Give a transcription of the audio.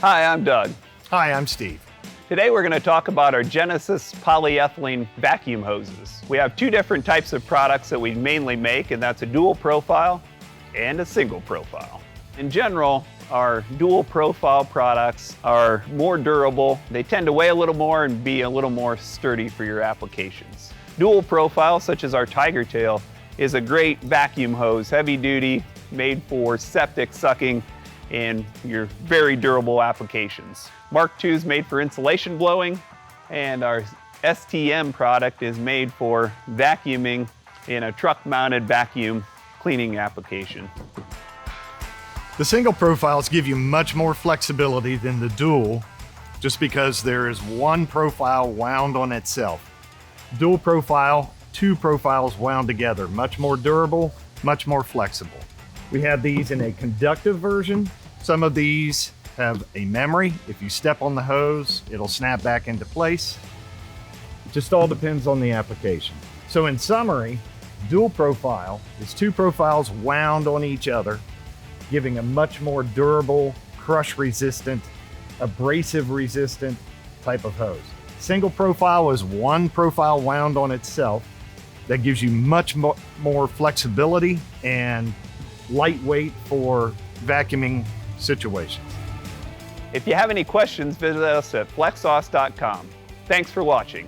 Hi, I'm Doug. Hi, I'm Steve. Today we're going to talk about our Genesis polyethylene vacuum hoses. We have two different types of products that we mainly make, and that's a dual profile and a single profile. In general, our dual profile products are more durable. They tend to weigh a little more and be a little more sturdy for your applications. Dual profile, such as our Tiger Tail, is a great vacuum hose, heavy duty, made for septic sucking in your very durable applications. Mark II is made for insulation blowing, and our STM product is made for vacuuming in a truck-mounted vacuum cleaning application. The single profiles give you much more flexibility than the dual, just because there is one profile wound on itself. Dual profile, two profiles wound together, much more durable, much more flexible. We have these in a conductive version. Some of these have a memory. If you step on the hose, it'll snap back into place. It just all depends on the application. So in summary, dual profile is two profiles wound on each other, giving a much more durable, crush resistant, abrasive resistant type of hose. Single profile is one profile wound on itself that gives you much more flexibility and lightweight for vacuuming situations. If you have any questions, visit us at flexaust.com. Thanks for watching.